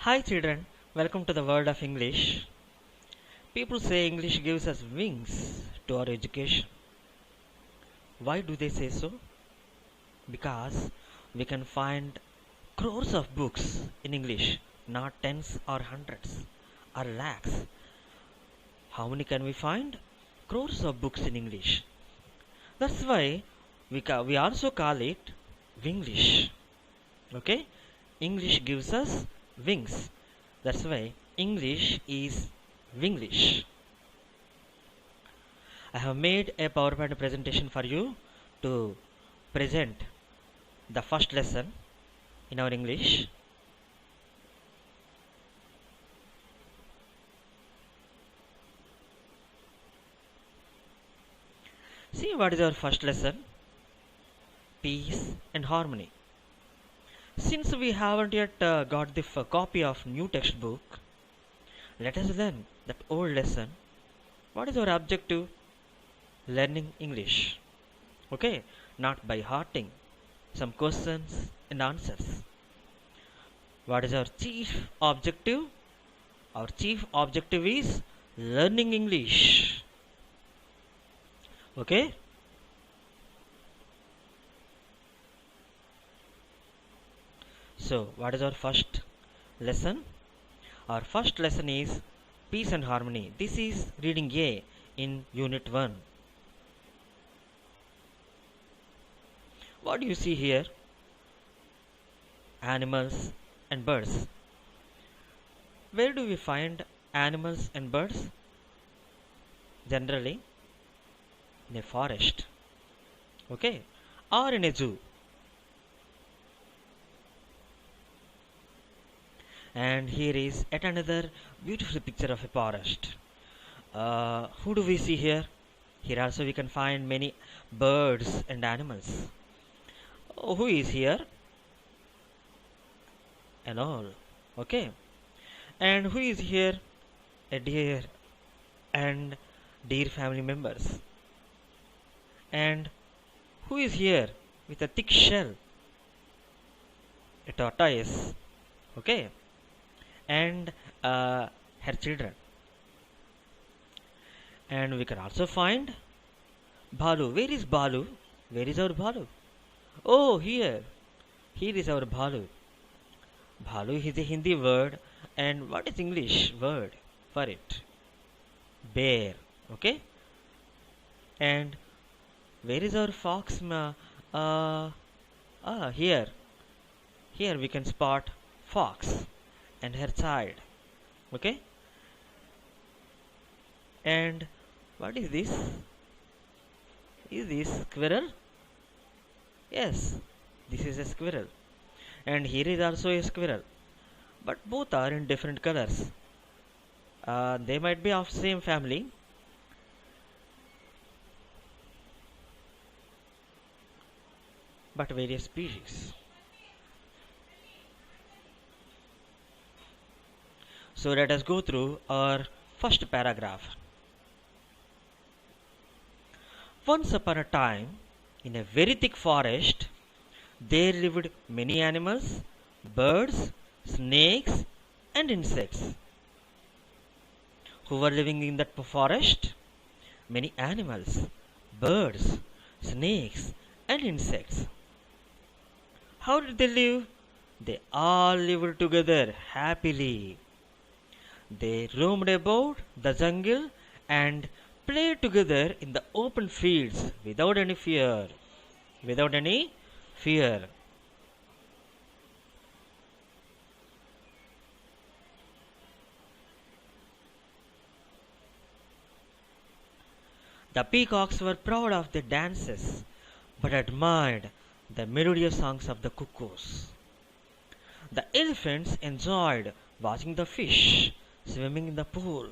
Hi children, welcome to the world of English. People say English gives us wings to our education. Why do they say so? Because we can find crores of books in English, not tens or hundreds or lakhs. How many can we find? Crores of books in English. That's why we also call it Winglish. Okay? English gives us wings. That's why English is Winglish. I have made a PowerPoint presentation for you to present the first lesson in our English. See what is our first lesson? Peace and harmony. Since we haven't yet got the copy of new textbook, let us learn that old lesson. What is our objective? Learning English. Okay, not by hearting some questions and answers. What is our chief objective? Our chief objective is learning English. Okay? So, what is our first lesson? Our first lesson is Peace and Harmony. This is reading A in Unit 1. What do you see here? Animals and birds. Where do we find animals and birds? Generally, in a forest. Okay? Or in a zoo. And here is yet another beautiful picture of a forest. Who do we see here? Here also we can find many birds and animals. Oh, who is here? An owl. Okay. And who is here? A deer and deer family members. And who is here with a thick shell? A tortoise. Okay. And her children. And we can also find Bhalu. Where is Bhalu? Where is our Bhalu? Oh, here. Here is our Bhalu. Bhalu is a Hindi word. And what is English word for it? Bear. Okay. And where is our fox? Here. Here we can spot fox and her child. Okay. And what is this? Is this squirrel? Yes, this is a squirrel. And here is also a squirrel. But both are in different colors. They might be of same family. But various species. So let us go through our first paragraph. Once upon a time, in a very thick forest, there lived many animals, birds, snakes, and insects. Who were living in that forest? Many animals, birds, snakes, and insects. How did they live? They all lived together happily. They roamed about the jungle and played together in the open fields without any fear. Without any fear. The peacocks were proud of their dances, but admired the melodious songs of the cuckoos. The elephants enjoyed watching the fish swimming in the pool.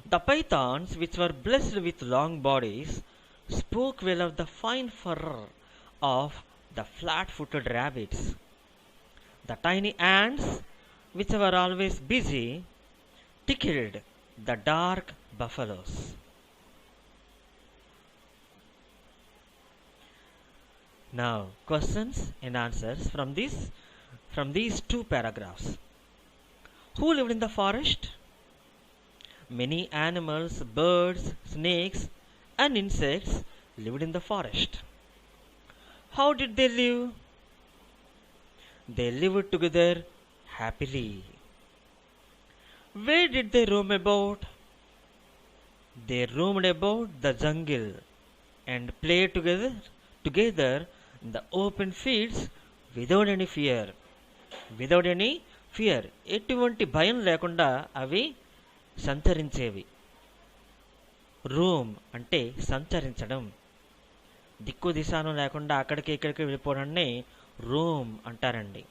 The pythons, which were blessed with long bodies, spoke well of the fine fur of the flat-footed rabbits. The tiny ants, which were always busy, tickled the dark buffaloes. Now, questions and answers from these two paragraphs. Who lived in the forest? Many animals, birds, snakes, and insects lived in the forest. How did they live? They lived together happily. Where did they roam about? They roamed about the jungle and played together in the open fields without any fear. Without any fear. ఎటువంటి భయం లేకుండా అవి సంచరించేవి. Rome అంటే సంచరించడం. దిక్కు దిశాను లేకుండా అక్కడికి ఇక్కడికి వెళ్ళిపోవడాన్ని రోమ్ అంటారండి.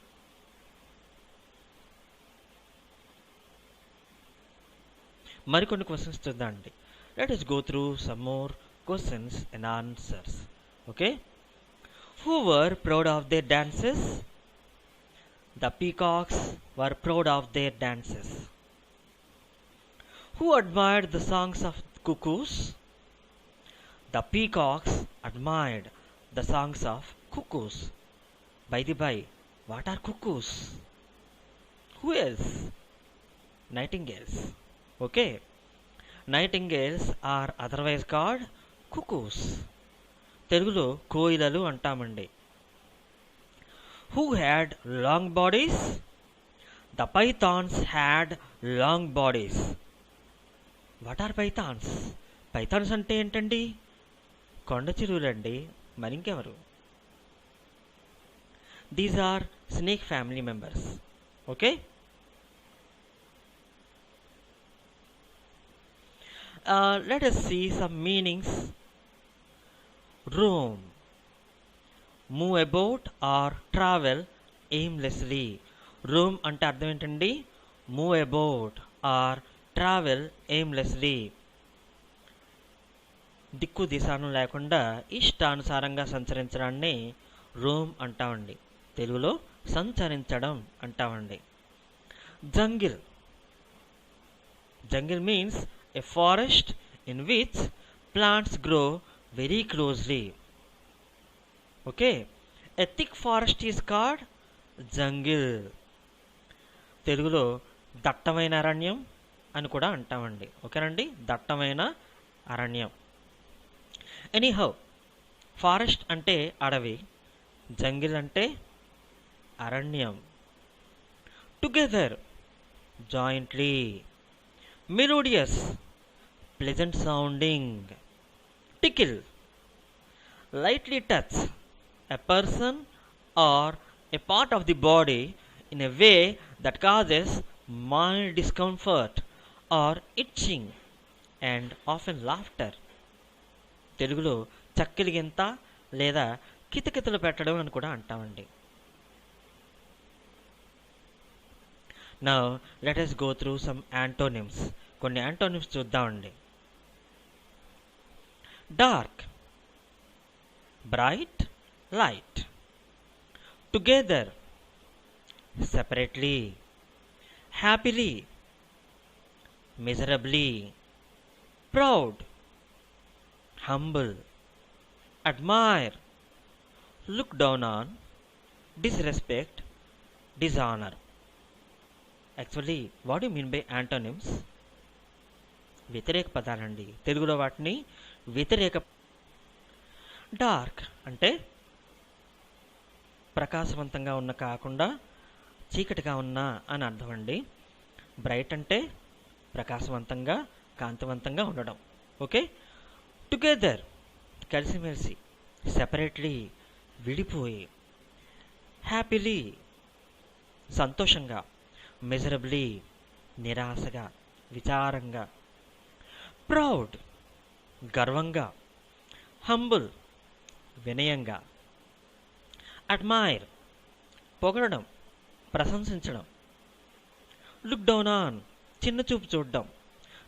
మరికొన్ని క్వశ్చన్స్ చూద్దామండి. Let us go through some more questions and answers. Okay? Who were proud of their dances? The peacocks were proud of their dances. Who admired the songs of cuckoos? The peacocks admired the songs of cuckoos. By the by, what are cuckoos? Who else? Nightingales. Okay. Nightingales are otherwise called cuckoos. తెలుగులో కోయిలలు అంటామండి. Who had long bodies? The pythons had long bodies. What are pythons? Pythons అంటే ఏంటండి? కొండ చిరువులండి. మరి ఇంకెవరు? These are snake family members. Okay? Let us see some meanings. Roam. Move about or travel aimlessly. Roam అంటే అర్థం ఏంటండి? Move about or travel aimlessly. దిక్కు దిశాను లేకుండా ఇష్టానుసారంగా సంచరించడాన్ని రోమ్ అంటామండి. తెలుగులో సంచరించడం అంటామండి. Jungle. Jungle means a forest in which plants grow very closely. Okay, a thick forest is called jungle. తెలుగులో దట్టమైన అరణ్యం అని కూడా అంటామండి. ఓకేనండి, దట్టమైన అరణ్యం. ఎనీహౌ, ఫారెస్ట్ అంటే అడవి, జంగిల్ అంటే అరణ్యం. Together, jointly. Melodious, pleasant sounding. Tickle, lightly touch a person or a part of the body in a way that causes mild discomfort or itching and often laughter. తెలుగులో చక్కెలి గింత లేదా కితకితలు పెట్టడం అని కూడా అంటామండి. Now let us go through some antonyms. కొన్ని antonyms చూద్దామండి. Dark, bright, light. Together, separately. Happily, miserably. Proud, humble. Admire, look down on. Disrespect, dishonor. Actually, what do you mean by antonyms? వ్యతిరేక పదాలండి. తెలుగులో వాటిని వ్యతిరేక. డార్క్ అంటే ప్రకాశవంతంగా ఉన్న కాకుండా చీకటిగా ఉన్న అని అర్థం అండి. బ్రైట్ అంటే ప్రకాశవంతంగా కాంతివంతంగా ఉండడం. ఓకే. టుగెదర్ కలిసిమెలిసి. సెపరేట్లీ విడిపోయి. హ్యాపీలీ సంతోషంగా. మిజరబ్లీ నిరాశగా విచారంగా. ప్రౌడ్ గర్వంగా. హంబుల్ వినయంగా. అడ్మైర్ పొగడడం ప్రశంసించడం. లుక్ డౌన్ ఆన్ చిన్న చూపు చూడడం.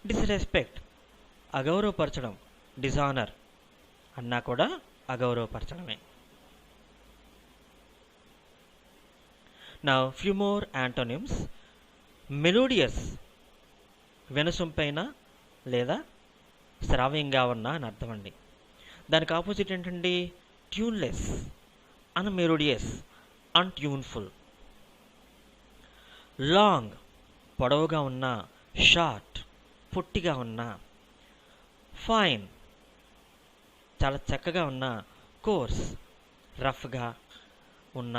డిస్రెస్పెక్ట్ అగౌరవపరచడం. డిజానర్ అన్నా కూడా అగౌరవపరచడమే. Now few more antonyms. Melodious వినసొంపైన లేదా శ్రావ్యంగా ఉన్న అని అర్థం అండి. దానికి ఆపోజిట్ ఏంటండి? ట్యూన్లెస్, అన్మెలోడియస్, అన్ట్యూన్ఫుల్. లాంగ్ పొడవుగా ఉన్న, షార్ట్ పొట్టిగా ఉన్న, ఫైన్ చాలా చక్కగా ఉన్న, కోర్స్ రఫ్గా ఉన్న,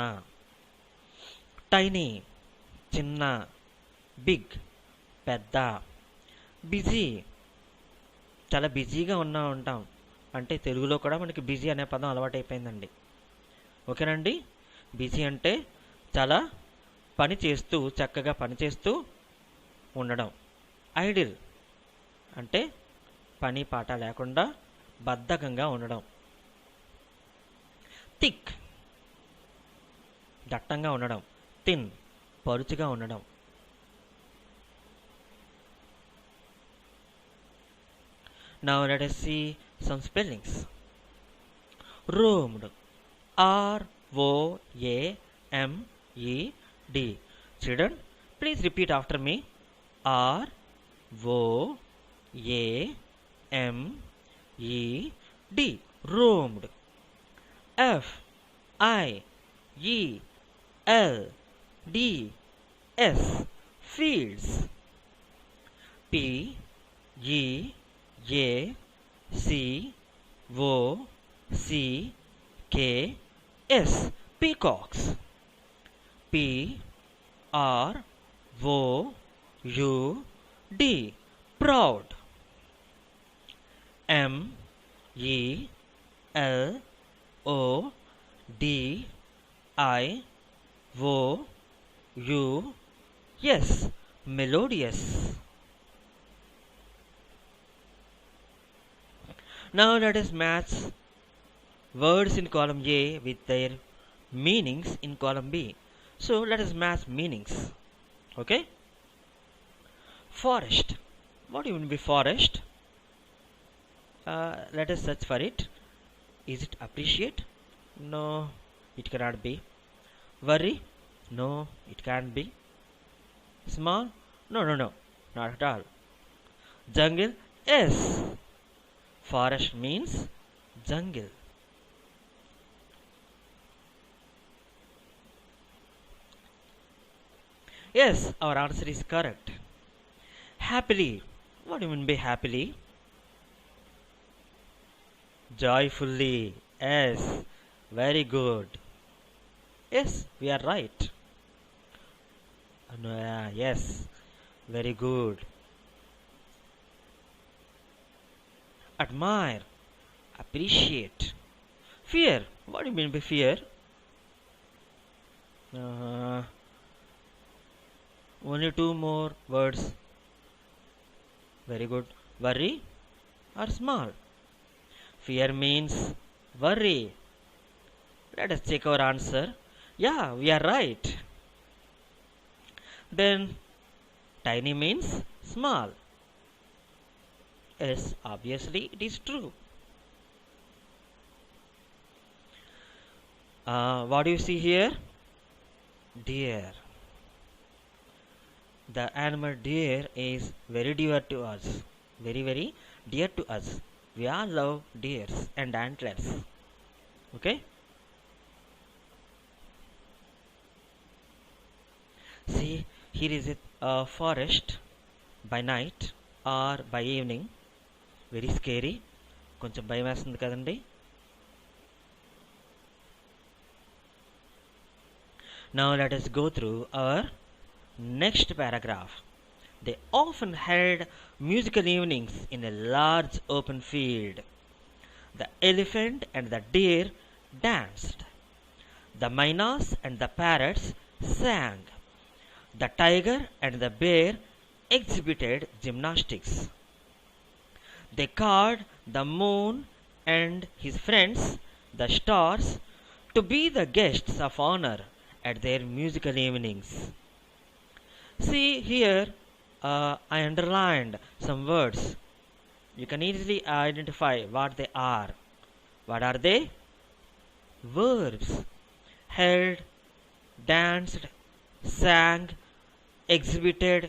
టైనీ చిన్న, బిగ్ పెద్ద, బిజీ చాలా బిజీగా ఉంటాం. అంటే తెలుగులో కూడా మనకి బిజీ అనే పదం అలవాటైపోయిందండి. ఓకేనండి. బిజీ అంటే చాలా పని చేస్తూ, చక్కగా పని చేస్తూ ఉండడం. ఐడిల్ అంటే పని పాట లేకుండా బద్ధకంగా ఉండడం. థిక్ దట్టంగా ఉండడం. థిన్ పరుచుగా ఉండడం. Now let us see some spellings. Roamed, R-O-A-M-E-D. Children, please repeat after me. R-O-A-M-E-D. Roamed. F-I-E-L-D-S. Fields. P-E-A-C-O-C-K-S. Peacocks. P-R-O-U-D. Proud. M-E-L-O-D-I-O-U-S. Melodious. Now let us match words in column A with their meanings in column B. So let us match meanings. Okay? Forest. What do you mean by forest? Let us search for it. Is it appreciate? No, it cannot be. Worry? No, it can't be. Small? No, not at all. Jungle? Yes. Forest means jungle. Yes, our answer is correct. Happily. What do you mean by happily? Joyfully. Yes, very good. Yes, we are right. Yes, very good. Admire, appreciate. Fear. What do you mean by fear? Only two more words. Very good. Worry or small? Fear means worry. Let us check our answer. Yeah, we are right. Then tiny means small. Yes, obviously it is true. What do you see here? Deer. The animal deer is very dear to us. Very dear to us. We all love deers and antlers. Okay? See, here is a forest by night or by evening. Very scary. కొంచెం భయం వేస్తుంది కదండి. Now let us go through our next paragraph. They often held musical evenings in a large open field. The elephant and the deer danced. The mynas and the parrots sang. The tiger and the bear exhibited gymnastics. They called the moon and his friends, the stars, to be the guests of honor at their musical evenings. See here, I underlined some words. You can easily identify what they are. What are they? Verbs. Held, danced, sang, exhibited,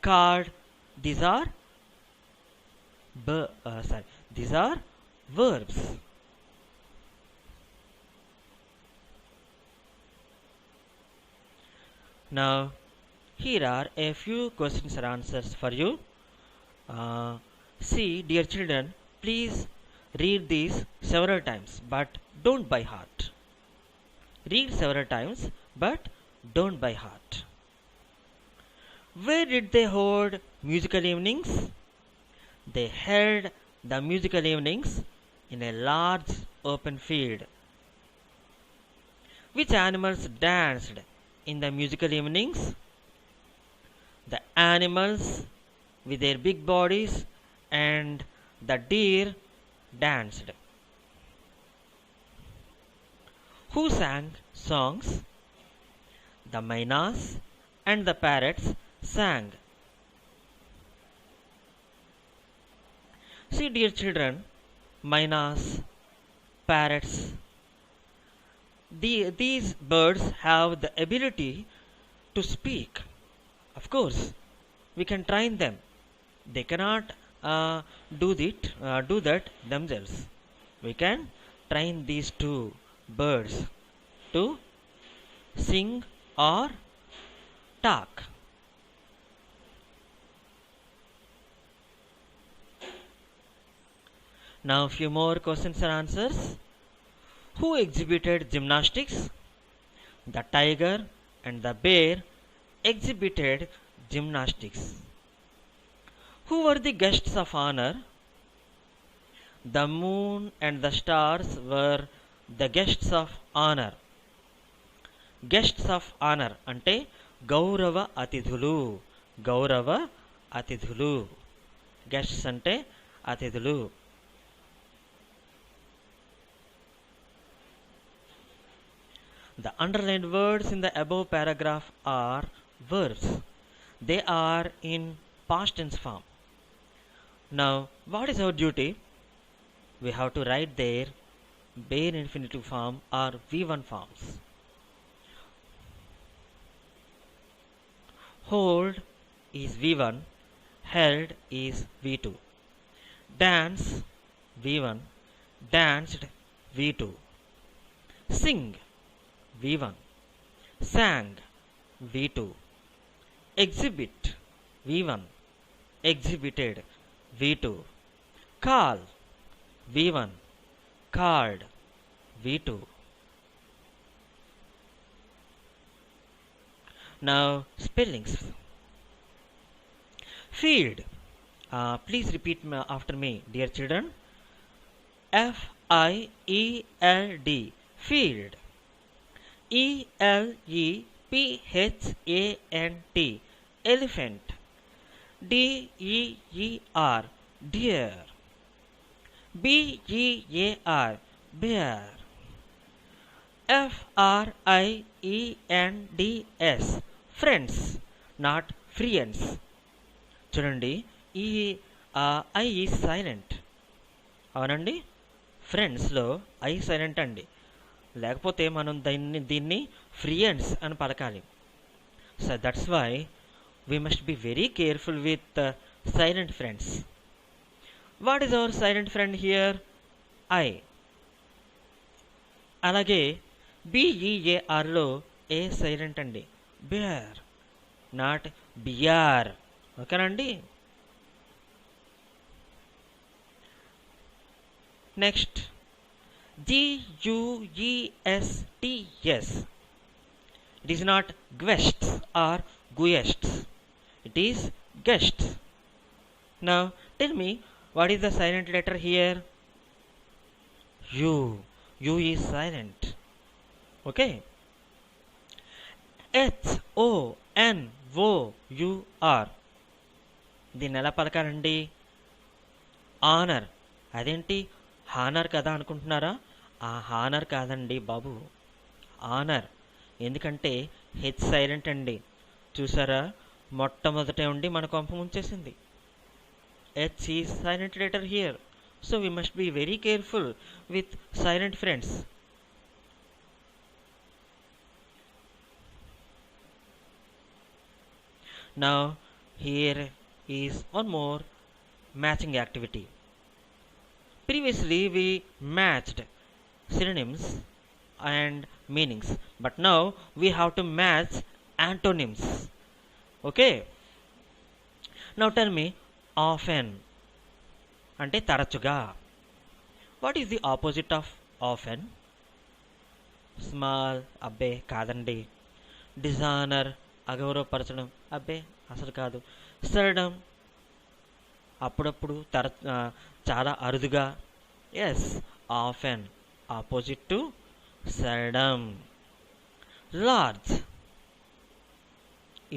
called. These are these are verbs. Now Here are a few questions and answers for you. See, dear children, please read these several times, but don't by heart. Read several times, but don't by heart. Where did they hold musical evenings? They held the musical evenings in a large open field. Which animals danced in the musical evenings? The animals with their big bodies and the deer danced. Who sang songs? The mynas and the parrots sang. See, dear children, mynas, parrots, these birds have the ability to speak. Of course, we can train them. They cannot do that themselves. We can train these two birds to sing or talk. Now, few more questions and answers. Who exhibited gymnastics? The tiger and the bear exhibited gymnastics. Who were the guests of honor? The moon and the stars were the guests of honor. Guests of honor అంటే గౌరవ అతిథులు. గౌరవ అతిథులు. Guests అంటే అతిథులు. The underlined words in the above paragraph are verbs. They are in past tense form. Now, what is our duty? We have to write their bare infinitive form or V1 forms. Hold is V1, held is V2. Dance V1, danced V2. Sing V1, sang V2. Exhibit V1, exhibited V2. Call V1, called V2. Now, spellings. Field. Please repeat after me, dear children. F-I-E-L-D. Field. E-L-E-P-H-A-N-T. Elephant. D-E-E-R. Deer. B-E-A-R. Bear. F-R-I-E-N-D-S. Friends, not friends. చూడండి, ఈ I is silent. అవునండి, ఫ్రెండ్స్లో I silent అండి. లేకపోతే మనం దీన్ని friends అని పలకాలి. So that's why we must be very careful with silent friends. What is our silent friend here? I. అలాగే బిఈఏఆర్లో ఏ సైలెంట్ అండి. Bear, not B R. ఓకేనండి. Next GUESTS. It is not guests or guests. It is guests. Now tell me, what is the silent letter here? U. U is silent. Okay. HONOUR. దీన్ని ఎలా పలకాలండి? Honour. అదేంటి honour కదా అనుకుంటున్నారా? ఆ honour కాదండి బాబు, honour. ఎందుకంటే హెచ్ సైలెంట్ అండి. చూసారా, మొట్టమొదటే ఉండి మన కొంప ముంచేసింది. H is silent letter here. So we must be very careful with silent friends. Now here is one more matching activity. Previously we matched synonyms and meanings, but now we have to match antonyms. Okay. Now tell me, often అంటే తరచుగా. What is the opposite of often? Small, అబ్బే కాదండి. Dishonour, అగౌరవపరచడం, అబ్బే అసలు కాదు. Seldom, అప్పుడప్పుడు, చాలా అరుదుగా. Yes, often, opposite to seldom. Large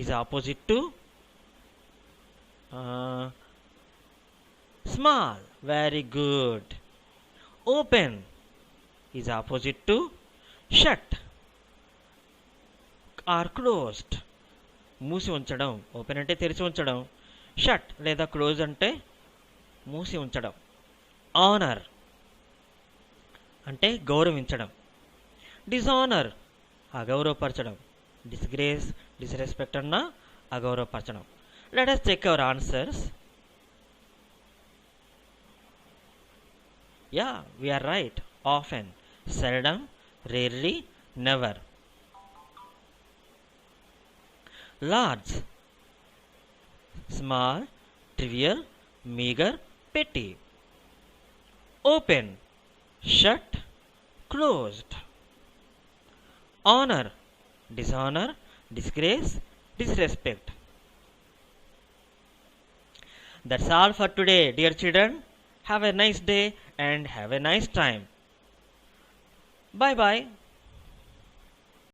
is opposite to small. Very good. Open is opposite to shut or closed. మూసి ఉంచడం. ఓపెన్ అంటే తెరిచి ఉంచడం. షట్ లేదా క్లోజ్ అంటే మూసి ఉంచడం. ఆనర్ అంటే గౌరవించడం. డిజానర్ అగౌరవపరచడం. డిస్గ్రేస్, డిస్రెస్పెక్ట్ అన్న అగౌరవపరచడం. Let us check our answers. Yeah, we are right. Often, seldom, rarely, never. Large, small, trivial, meager, petty. Open, shut, closed. Honor, dishonor, disgrace, disrespect. That's all for today, dear children. Have a nice day and have a nice time. Bye bye.